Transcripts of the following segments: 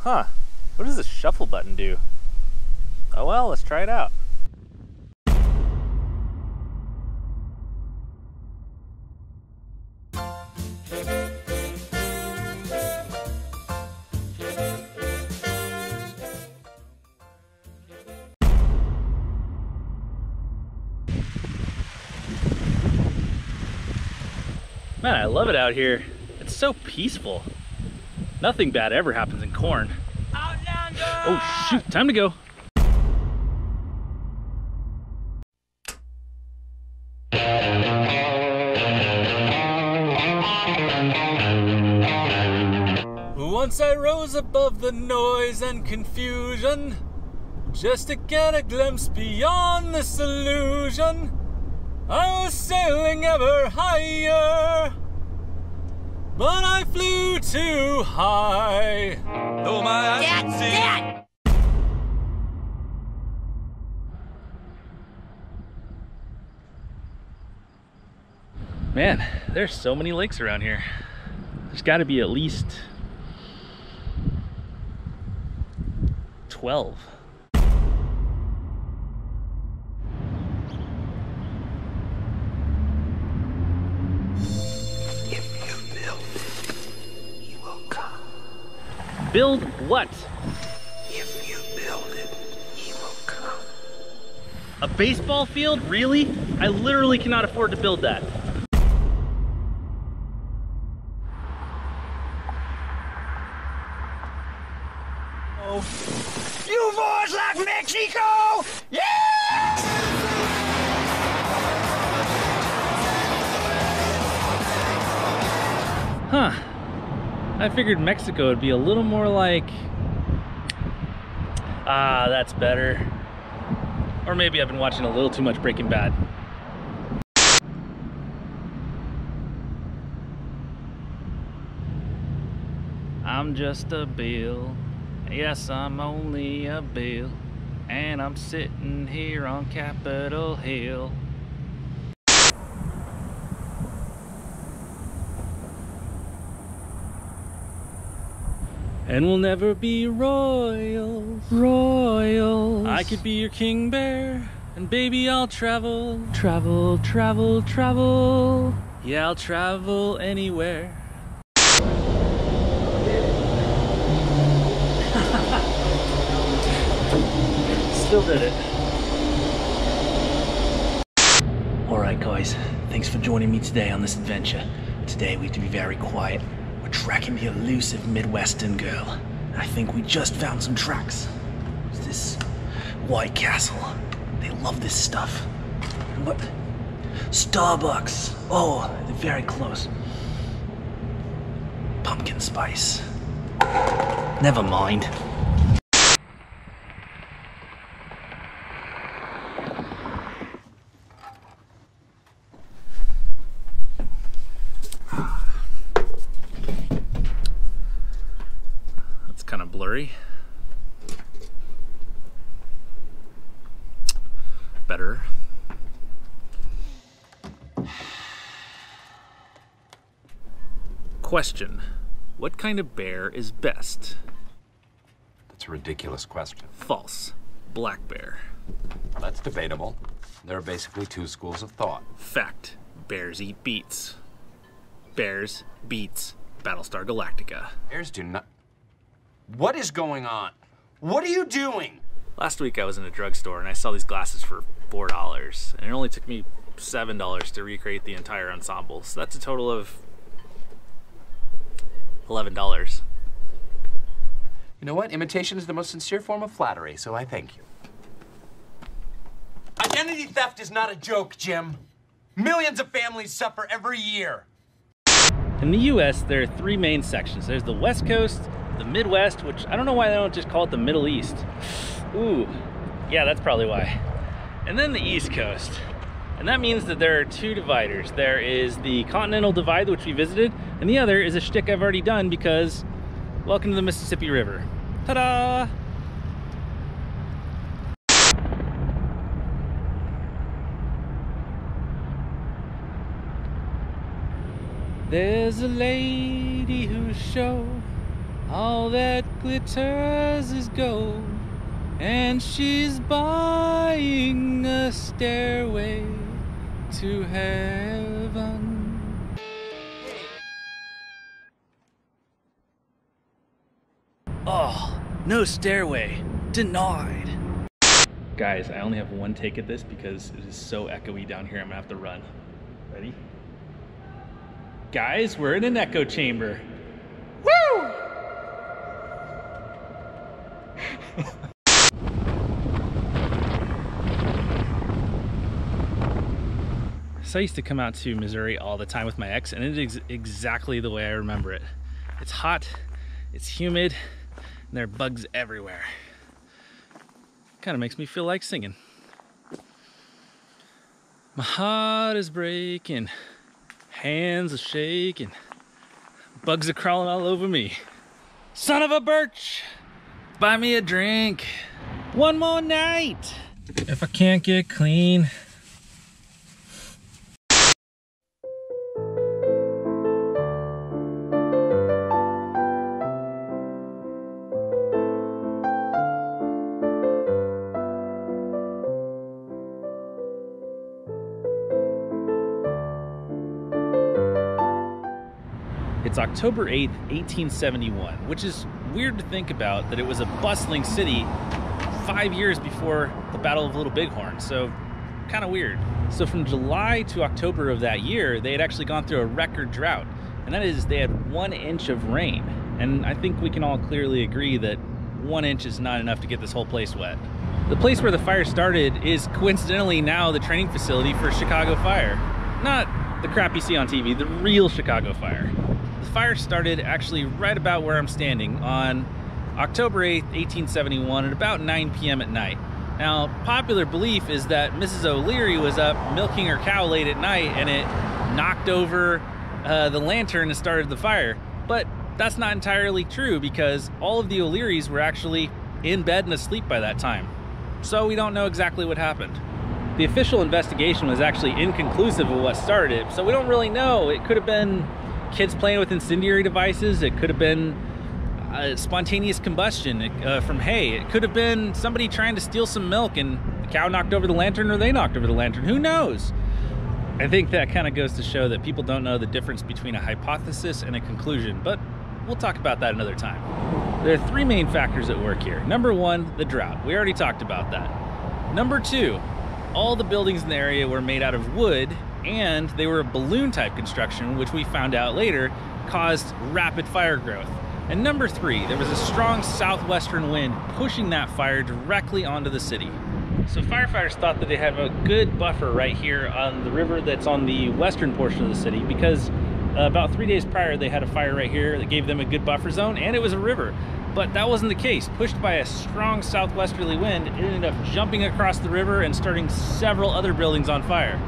Huh, what does the shuffle button do? Oh well, let's try it out. Man, I love it out here. It's so peaceful. Nothing bad ever happens in corn. Outlander! Oh shoot, time to go. Once I rose above the noise and confusion, just to get a glimpse beyond this illusion. I was sailing ever higher, but I flew too high. Though my eyes Dad! Man, there's so many lakes around here. There's got to be at least 12. Build what? If you build it, he will come. A baseball field? Really? I literally cannot afford to build that. Oh. You boys like Mexico? Yeah! Huh. I figured Mexico would be a little more like, that's better. Or maybe I've been watching a little too much Breaking Bad. I'm just a bill. Yes, I'm only a bill. And I'm sitting here on Capitol Hill. And we'll never be royals, royals. I could be your king bear, and baby I'll travel, travel, travel, travel. Yeah, I'll travel anywhere. Still did it. Alright guys, thanks for joining me today on this adventure. Today we have to be very quiet. Tracking the elusive Midwestern girl. I think we just found some tracks. It's this White Castle. They love this stuff. What? Starbucks. Oh, they're very close. Pumpkin spice. Never mind. Kind of blurry. Better. Question: what kind of bear is best? That's a ridiculous question. False. Black bear. Well, that's debatable. There are basically two schools of thought. Fact: bears eat beets. Bears beets Battlestar Galactica. Bears do not. What is going on? What are you doing? Last week I was in a drugstore and I saw these glasses for $4, and it only took me $7 to recreate the entire ensemble. So that's a total of $11. You know what? Imitation is the most sincere form of flattery, so I thank you. Identity theft is not a joke, Jim. Millions of families suffer every year. In the US, there are three main sections. There's the West Coast, the Midwest, which I don't know why they don't just call it the Middle East. Ooh, yeah, that's probably why. And then the East Coast. And that means that there are two dividers. There is the Continental Divide, which we visited, and the other is a shtick I've already done because welcome to the Mississippi River. Ta-da! There's a lady whose show All that glitters is gold, and she's buying a stairway to heaven. Oh, no stairway. Denied. Guys, I only have one take at this because it is so echoey down here. I'm gonna have to run. Ready? Guys, we're in an echo chamber. Woo! So I used to come out to Missouri all the time with my ex, and it is exactly the way I remember it. It's hot, it's humid, and there are bugs everywhere. Kind of makes me feel like singing. My heart is breaking, hands are shaking, bugs are crawling all over me. Son of a birch, buy me a drink, one more night. If I can't get clean. It's October 8th, 1871, which is weird to think about that it was a bustling city 5 years before the Battle of Little Bighorn, so kind of weird. So from July to October of that year, they had actually gone through a record drought, and that is they had 1 inch of rain. And I think we can all clearly agree that 1 inch is not enough to get this whole place wet. The place where the fire started is coincidentally now the training facility for Chicago Fire. Not the crap you see on TV, the real Chicago Fire. The fire started actually right about where I'm standing on October 8th, 1871 at about 9 p.m. at night. Now, popular belief is that Mrs. O'Leary was up milking her cow late at night and it knocked over the lantern and started the fire. But that's not entirely true because all of the O'Learys were actually in bed and asleep by that time. So we don't know exactly what happened. The official investigation was actually inconclusive of what started it, so we don't really know. It could have been kids playing with incendiary devices. It could have been spontaneous combustion from hay. It could have been somebody trying to steal some milk and the cow knocked over the lantern or they knocked over the lantern. Who knows? I think that kind of goes to show that people don't know the difference between a hypothesis and a conclusion, but we'll talk about that another time. There are 3 main factors at work here. Number 1, the drought. We already talked about that. Number 2, all the buildings in the area were made out of wood and they were a balloon type construction, which we found out later caused rapid fire growth. And number 3, there was a strong southwestern wind pushing that fire directly onto the city. So firefighters thought that they had a good buffer right here on the river that's on the western portion of the city because about 3 days prior they had a fire right here that gave them a good buffer zone and it was a river. But that wasn't the case. Pushed by a strong southwesterly wind, it ended up jumping across the river and starting several other buildings on fire.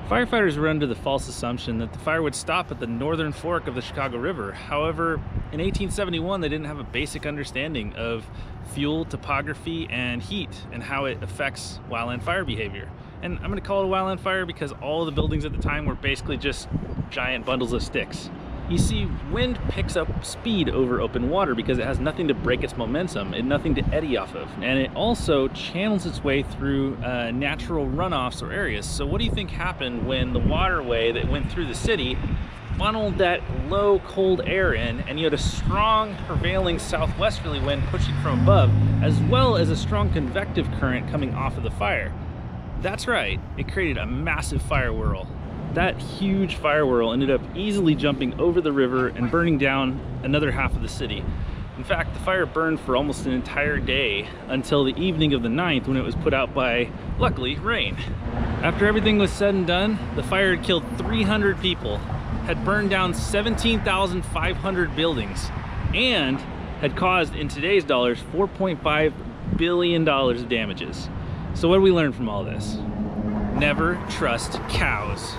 Firefighters were under the false assumption that the fire would stop at the northern fork of the Chicago River. However, in 1871, they didn't have a basic understanding of fuel, topography, and heat, and how it affects wildland fire behavior. And I'm gonna call it a wildland fire because all the buildings at the time were basically just giant bundles of sticks. You see, wind picks up speed over open water because it has nothing to break its momentum and nothing to eddy off of. And it also channels its way through natural runoffs or areas. So what do you think happened when the waterway that went through the city funneled that low, cold air in, and you had a strong, prevailing southwesterly wind pushing from above, as well as a strong convective current coming off of the fire? That's right, it created a massive fire whirl. That huge fire whirl ended up easily jumping over the river and burning down another half of the city. In fact, the fire burned for almost an entire day until the evening of the 9th when it was put out by, luckily, rain. After everything was said and done, the fire had killed 300 people, had burned down 17,500 buildings, and had caused, in today's dollars, $4.5 billion of damages. So what do we learn from all this? Never trust cows.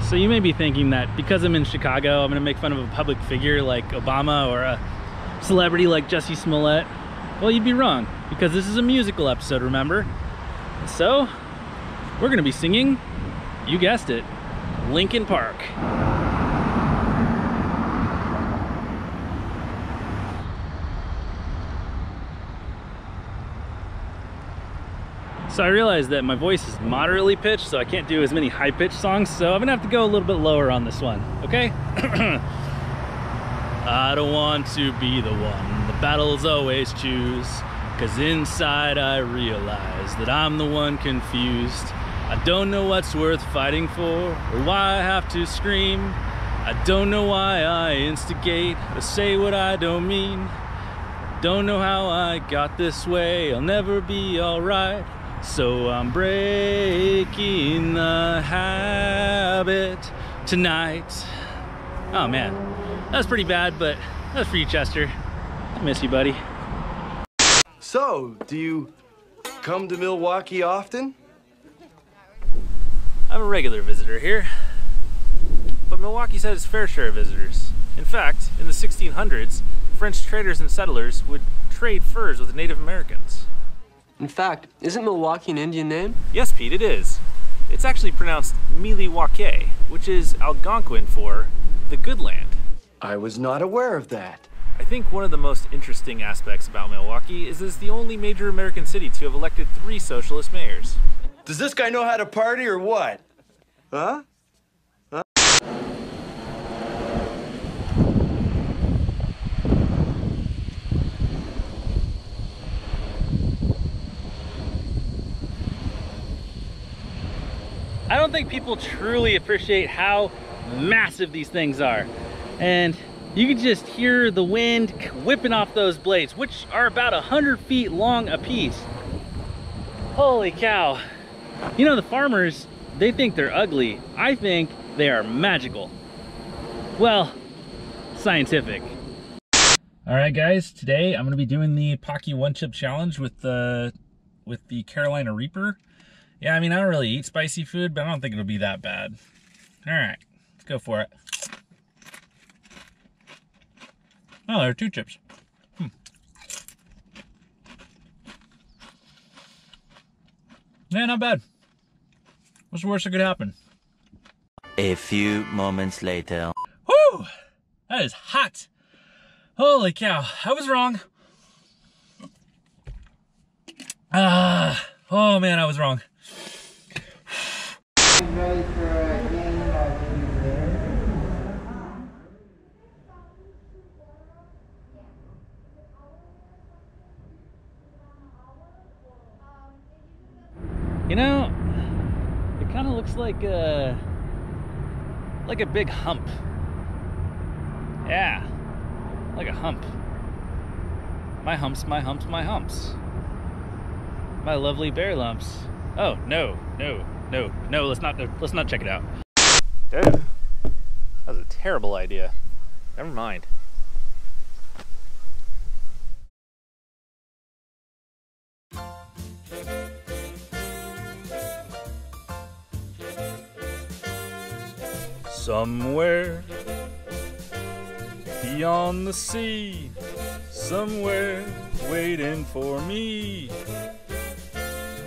So you may be thinking that because I'm in Chicago, I'm gonna make fun of a public figure like Obama or a celebrity like Jussie Smollett. Well, you'd be wrong, because this is a musical episode, remember? So, we're gonna be singing, you guessed it, Linkin Park. So I realized that my voice is moderately pitched, so I can't do as many high-pitched songs, so I'm gonna have to go a little bit lower on this one, okay? I don't want to be the one the battles always choose, 'cause inside I realize that I'm the one confused. I don't know what's worth fighting for, or why I have to scream. I don't know why I instigate, or say what I don't mean. Don't know how I got this way, I'll never be alright. So I'm breaking the habit tonight. Oh man, that was pretty bad, but that was for you, Chester. I miss you, buddy. So, do you come to Milwaukee often? I'm a regular visitor here, but Milwaukee's had its fair share of visitors. In fact, in the 1600s, French traders and settlers would trade furs with Native Americans. In fact, isn't Milwaukee an Indian name? Yes, Pete, it is. It's actually pronounced Milwaukee, which is Algonquin for the good land. I was not aware of that. I think one of the most interesting aspects about Milwaukee is it's the only major American city to have elected 3 socialist mayors. Does this guy know how to party or what? Huh? I don't think people truly appreciate how massive these things are. And you can just hear the wind whipping off those blades, which are about 100 feet long apiece. Holy cow. You know, the farmers, they think they're ugly. I think they are magical. Well, scientific. All right, guys, today I'm gonna be doing the Pocky One Chip Challenge with the Carolina Reaper. Yeah, I mean, I don't really eat spicy food, but I don't think it'll be that bad. All right, let's go for it. Oh, there are 2 chips. Yeah, not bad. What's the worst that could happen? A few moments later. Whew! That is hot. Holy cow, I was wrong. Oh man, I was wrong. Ready for a game there. You know, it kind of looks like a big hump. Yeah, like a hump. My humps, my humps, my humps. My lovely bear lumps. Oh, no, let's not check it out. Dude, that was a terrible idea. Never mind. Somewhere beyond the sea, somewhere waiting for me,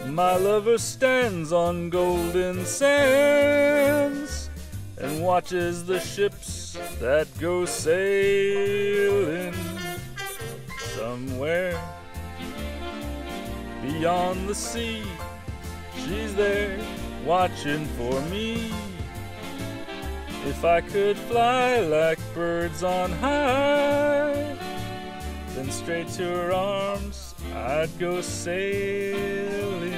my lover stands on golden sands and watches the ships that go sailing. Somewhere beyond the sea, she's there watching for me. If I could fly like birds on high, then straight to her arms I'd go sailing.